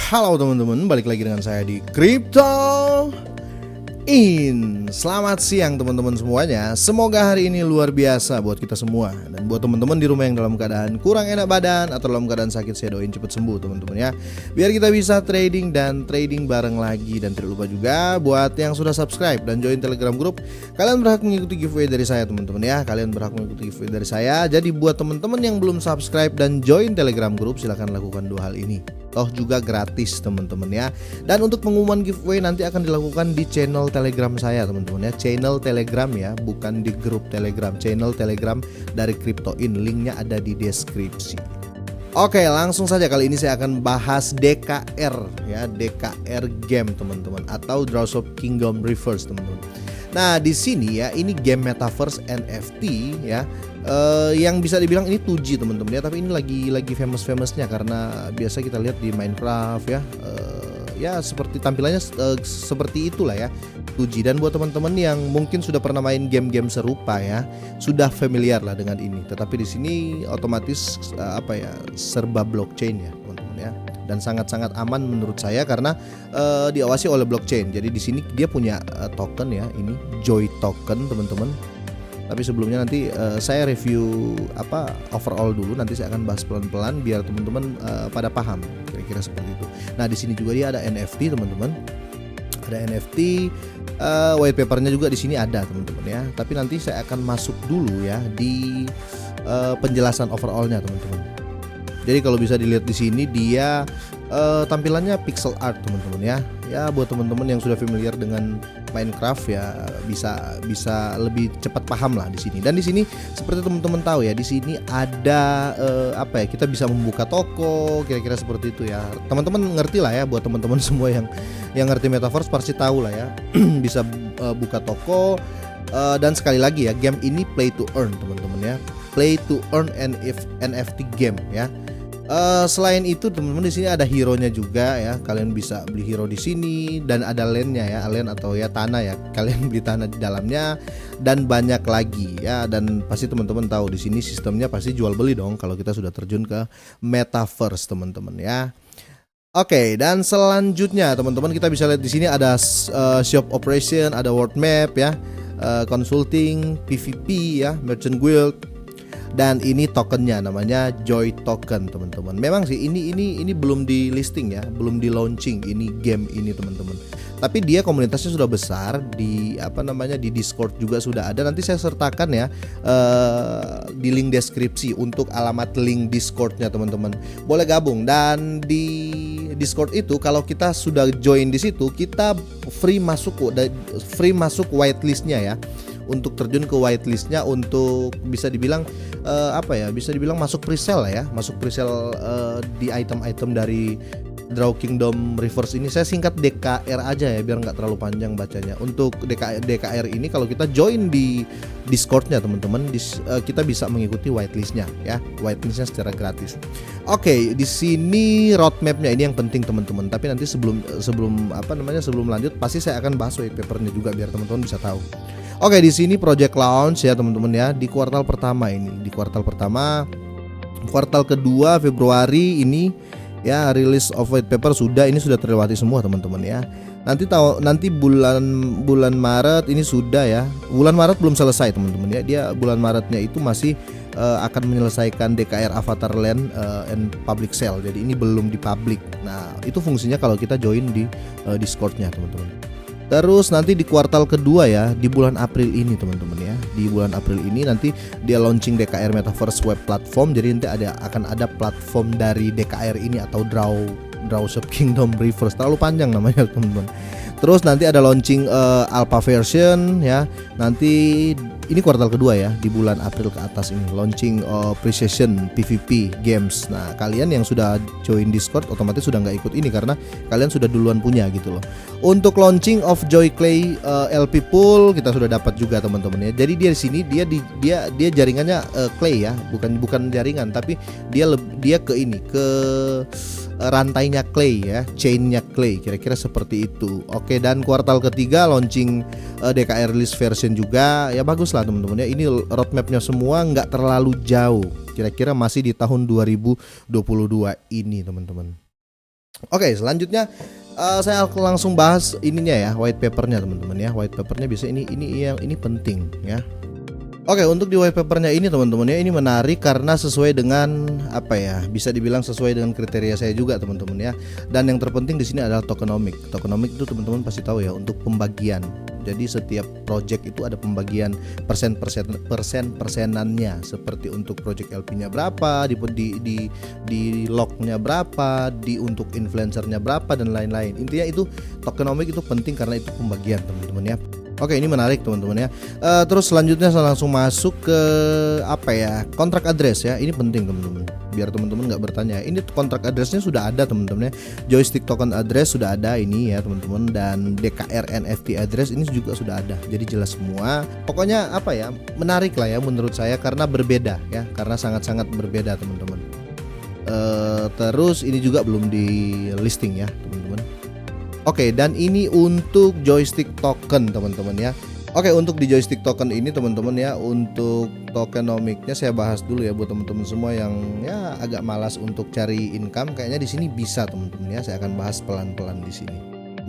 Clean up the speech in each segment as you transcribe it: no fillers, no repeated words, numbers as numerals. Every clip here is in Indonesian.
Halo teman-teman, balik lagi dengan saya di Crypto In. Selamat siang teman-teman semuanya. Semoga hari ini luar biasa buat kita semua. Dan buat teman-teman di rumah yang dalam keadaan kurang enak badan atau dalam keadaan sakit, saya doain cepet sembuh teman-teman ya. Biar kita bisa trading bareng lagi. Dan tidak lupa juga buat yang sudah subscribe dan join Telegram group, kalian berhak mengikuti giveaway dari saya teman-teman ya. Kalian berhak mengikuti giveaway dari saya. Jadi buat teman-teman yang belum subscribe dan join Telegram group, silahkan lakukan dua hal ini. Toh juga gratis teman-teman ya. Dan untuk pengumuman giveaway nanti akan dilakukan di channel Telegram saya teman-teman ya. Channel Telegram ya, bukan di grup Telegram. Channel Telegram dari Crypto In, linknya ada di deskripsi. Oke, langsung saja kali ini saya akan bahas DKR ya, DKR game teman-teman, atau Drop Kingdom Reverse teman-teman. Nah di sini ya, ini game metaverse NFT ya, yang bisa dibilang ini 2G teman-teman ya, tapi ini lagi famous-famousnya karena biasa kita lihat di Minecraft ya, ya seperti tampilannya seperti itulah ya, 2G. Dan buat teman-teman yang mungkin sudah pernah main game-game serupa ya, sudah familiar lah dengan ini. Tetapi di sini otomatis serba blockchain ya teman-teman ya, dan sangat-sangat aman menurut saya karena diawasi oleh blockchain. Jadi di sini dia punya token ya, ini Joy token teman-teman. Tapi sebelumnya nanti saya review overall dulu, nanti saya akan bahas pelan-pelan biar teman-teman pada paham kira-kira seperti itu. Nah di sini juga dia ada NFT teman-teman, ada NFT, white papernya juga di sini ada teman-teman ya. Tapi nanti saya akan masuk dulu ya di penjelasan overallnya teman-teman. Jadi kalau bisa dilihat di sini dia tampilannya pixel art teman-teman ya. Ya buat teman-teman yang sudah familiar dengan Minecraft ya bisa lebih cepat paham lah di sini. Dan di sini seperti teman-teman tahu ya, di sini ada kita bisa membuka toko kira-kira seperti itu ya. Teman-teman ngerti lah ya, buat teman-teman semua yang ngerti metaverse pasti tahu lah ya. Bisa buka toko, dan sekali lagi ya, game ini play to earn teman-teman ya. Play to earn NFT game ya. Selain itu teman-teman di sini ada hero-nya juga ya. Kalian bisa beli hero di sini dan ada land-nya ya, land atau ya tanah ya. Kalian beli tanah di dalamnya dan banyak lagi ya. Dan pasti teman-teman tahu di sini sistemnya pasti jual beli dong kalau kita sudah terjun ke metaverse teman-teman ya. Oke, dan selanjutnya teman-teman kita bisa lihat di sini ada shop operation, ada world map ya, consulting, PVP ya, merchant guild. Dan ini tokennya namanya Joy token teman-teman. Memang sih ini belum di listing ya, belum di launching ini game ini teman-teman. Tapi dia komunitasnya sudah besar, di di Discord juga sudah ada. Nanti saya sertakan ya di link deskripsi untuk alamat link Discordnya teman-teman. Boleh gabung, dan di Discord itu kalau kita sudah join di situ kita free masuk whitelistnya ya. Untuk terjun ke whitelistnya, untuk bisa dibilang masuk presale lah ya, masuk presale di item-item dari Draw Kingdom Reverse ini. Saya singkat DKR aja ya biar nggak terlalu panjang bacanya. Untuk DKR ini kalau kita join di Discordnya teman-teman, kita bisa mengikuti whitelistnya ya, whitelistnya secara gratis. Oke, di sini roadmapnya ini yang penting teman-teman. Tapi nanti sebelum lanjut pasti saya akan bahas white papernya juga biar teman-teman bisa tahu. Oke, di sini project launch ya teman-teman ya, di kuartal pertama ini. Di kuartal pertama, kuartal kedua Februari ini ya, release of white paper ini sudah terlewati semua teman-teman ya. Nanti bulan Maret ini sudah ya. Bulan Maret belum selesai teman-teman ya. Dia bulan Maretnya itu masih akan menyelesaikan DKR Avatar Land and Public Sale. Jadi ini belum di public. Nah, itu fungsinya kalau kita join di Discordnya teman-teman. Terus nanti di kuartal kedua ya, di bulan April ini teman-teman ya. Di bulan April ini nanti dia launching DKR Metaverse Web Platform. Jadi nanti akan ada platform dari DKR ini atau Draw Kingdom Reverse. Terlalu panjang namanya teman-teman. Terus nanti ada launching alpha version ya. Nanti ini kuartal kedua ya, di bulan April ke atas ini launching Precision PVP games. Nah kalian yang sudah join Discord otomatis sudah nggak ikut ini karena kalian sudah duluan punya gitu loh. Untuk launching of Joy Clay LP pool kita sudah dapat juga teman-teman ya. Jadi dia di sini dia jaringannya Clay ya, bukan jaringan, tapi dia ke rantainya Clay ya, chainnya Clay, kira-kira seperti itu. Oke, dan kuartal ketiga launching DKR release version juga ya, bagus lah teman-teman ya. Ini roadmapnya semua nggak terlalu jauh, kira-kira masih di tahun 2022 ini teman-teman. Oke, selanjutnya saya langsung bahas ininya ya, white papernya teman-teman ya. White papernya bisa ini penting ya. Oke, untuk di white papernya ini teman-teman ya, ini menarik karena sesuai dengan apa ya, bisa dibilang sesuai dengan kriteria saya juga teman-teman ya. Dan yang terpenting di sini adalah tokenomic. Tokenomic itu teman-teman pasti tahu ya, untuk pembagian. Jadi setiap project itu ada pembagian persenannya, seperti untuk project LP-nya berapa, di log-nya berapa, untuk influencernya berapa dan lain-lain. Intinya itu tokenomic itu penting karena itu pembagian teman-teman ya. Oke, ini menarik teman-teman ya. Terus selanjutnya saya langsung masuk ke apa ya, kontrak address ya. Ini penting teman-teman, biar teman-teman nggak bertanya. Ini kontrak addressnya sudah ada teman-teman ya. Joystick token address sudah ada ini ya teman-teman, dan DKR NFT address ini juga sudah ada. Jadi jelas semua. Pokoknya apa ya, menarik lah ya menurut saya karena berbeda ya, karena sangat-sangat berbeda teman-teman. Terus ini juga belum di listing ya teman-teman. Oke, dan ini untuk joystick token teman-teman ya. Oke, untuk di joystick token ini teman-teman ya, untuk tokenomicnya saya bahas dulu ya buat teman-teman semua yang ya agak malas untuk cari income. Kayaknya di sini bisa teman-teman ya. Saya akan bahas pelan-pelan di sini.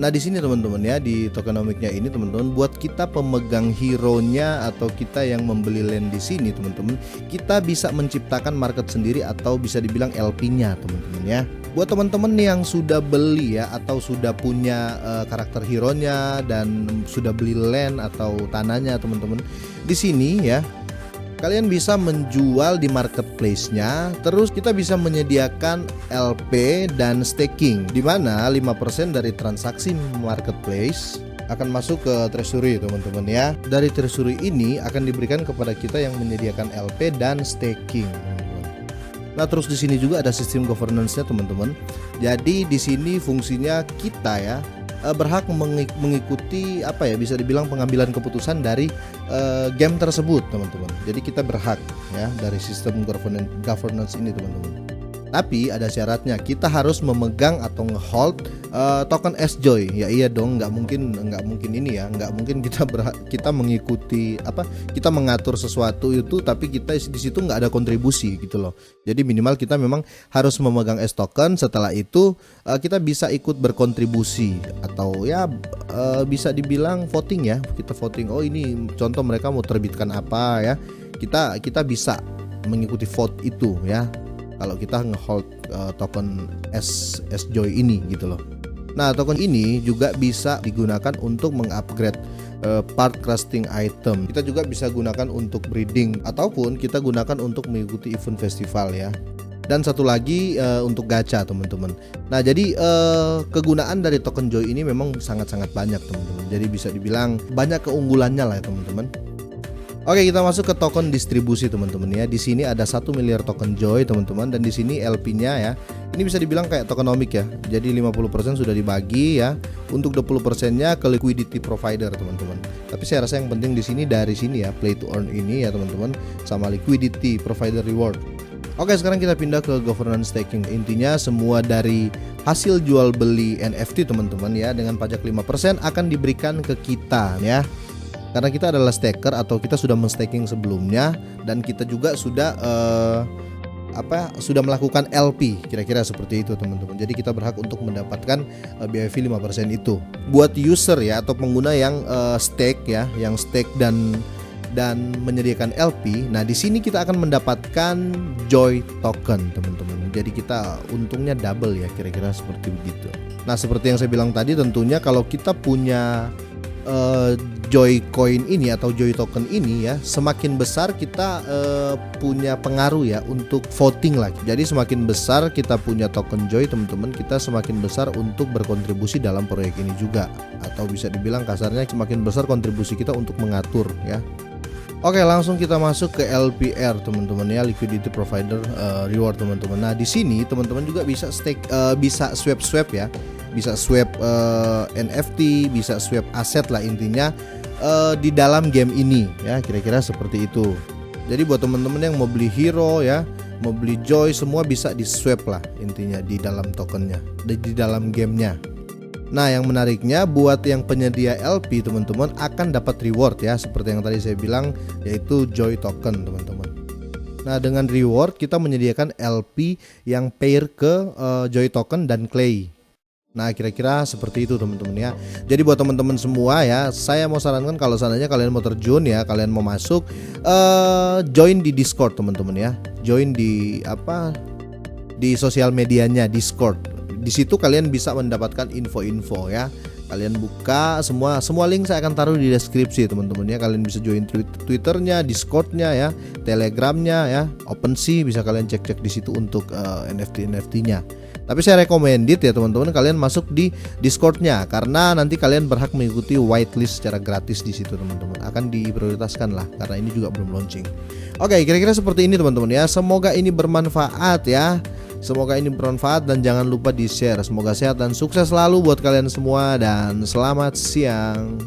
Nah, di sini teman-teman ya, di tokenomicnya ini teman-teman, buat kita pemegang hero-nya atau kita yang membeli land di sini teman-teman, kita bisa menciptakan market sendiri atau bisa dibilang LP-nya teman-teman ya. Buat teman-teman yang sudah beli ya atau sudah punya karakter hero-nya dan sudah beli land atau tanahnya teman-teman, di sini ya kalian bisa menjual di marketplace-nya. Terus kita bisa menyediakan LP dan staking, di mana 5% dari transaksi marketplace akan masuk ke treasury teman-teman ya. Dari treasury ini akan diberikan kepada kita yang menyediakan LP dan staking. Nah, terus di sini juga ada sistem governance-nya teman-teman. Jadi di sini fungsinya kita ya berhak mengikuti apa ya, bisa dibilang pengambilan keputusan dari game tersebut teman-teman. Jadi kita berhak ya dari sistem governance ini teman-teman. Tapi ada syaratnya, kita harus memegang atau ngehold token S-Joy. Ya iya dong, nggak mungkin ini ya, nggak mungkin kita mengikuti apa, kita mengatur sesuatu itu tapi kita di situ nggak ada kontribusi gitu loh. Jadi minimal kita memang harus memegang S token. Setelah itu kita bisa ikut berkontribusi atau ya bisa dibilang voting ya. Kita voting, oh ini contoh mereka mau terbitkan apa ya, kita bisa mengikuti vote itu ya, kalau kita ngehold token S-Joy ini gitu loh. Nah, token ini juga bisa digunakan untuk mengupgrade part crafting item. Kita juga bisa gunakan untuk breeding ataupun kita gunakan untuk mengikuti event festival ya. Dan satu lagi untuk gacha teman-teman. Nah, jadi kegunaan dari token Joy ini memang sangat-sangat banyak teman-teman. Jadi bisa dibilang banyak keunggulannya lah ya teman-teman. Oke, kita masuk ke token distribusi teman-teman ya. Di sini ada 1 miliar token Joy teman-teman, dan di sini LP-nya ya. Ini bisa dibilang kayak tokenomic ya. Jadi 50% sudah dibagi ya. Untuk 20%-nya ke liquidity provider teman-teman. Tapi saya rasa yang penting di sini dari sini ya, play to earn ini ya teman-teman, sama liquidity provider reward. Oke, sekarang kita pindah ke governance staking. Intinya semua dari hasil jual beli NFT teman-teman ya, dengan pajak 5% akan diberikan ke kita ya. Karena kita adalah staker atau kita sudah men-staking sebelumnya, dan kita juga sudah sudah melakukan LP, kira-kira seperti itu teman-teman. Jadi kita berhak untuk mendapatkan BIV 5% itu. Buat user ya atau pengguna yang stake ya, yang stake dan menyediakan LP. Nah, di sini kita akan mendapatkan Joy token teman-teman. Jadi kita untungnya double ya, kira-kira seperti begitu. Nah, seperti yang saya bilang tadi, tentunya kalau kita punya Joy coin ini atau Joy token ini ya, semakin besar kita punya pengaruh ya untuk voting lagi. Jadi semakin besar kita punya token Joy teman-teman, kita semakin besar untuk berkontribusi dalam proyek ini juga, atau bisa dibilang kasarnya semakin besar kontribusi kita untuk mengatur ya. Oke, langsung kita masuk ke LPR teman-teman ya, liquidity provider reward teman-teman. Nah, di sini teman-teman juga bisa stake, bisa swap ya, bisa swap NFT, bisa swap aset lah intinya di dalam game ini ya, kira-kira seperti itu. Jadi buat teman-teman yang mau beli hero ya, mau beli Joy, semua bisa di swap lah intinya di dalam tokennya, di dalam gamenya. Nah, yang menariknya buat yang penyedia LP teman-teman akan dapat reward ya, seperti yang tadi saya bilang, yaitu Joy token teman-teman. Nah, dengan reward kita menyediakan LP yang pair ke Joy token dan Clay. Nah, kira-kira seperti itu teman-teman ya. Jadi buat teman-teman semua ya, saya mau sarankan kalau seandainya kalian mau terjun ya, kalian mau masuk, join di Discord teman-teman ya. Join di di sosial medianya Discord. Di situ kalian bisa mendapatkan info-info ya. Kalian buka semua link saya akan taruh di deskripsi teman-teman ya. Kalian bisa join Twitternya, Discordnya ya, Telegramnya ya, OpenSea bisa kalian cek-cek di situ untuk NFT-nya. Tapi saya recommended ya teman-teman kalian masuk di Discordnya karena nanti kalian berhak mengikuti whitelist secara gratis di situ teman-teman. Akan diprioritaskan lah karena ini juga belum launching. Oke, kira-kira seperti ini teman-teman ya. Semoga ini bermanfaat ya. Semoga ini bermanfaat dan jangan lupa di-share. Semoga sehat dan sukses selalu buat kalian semua dan selamat siang.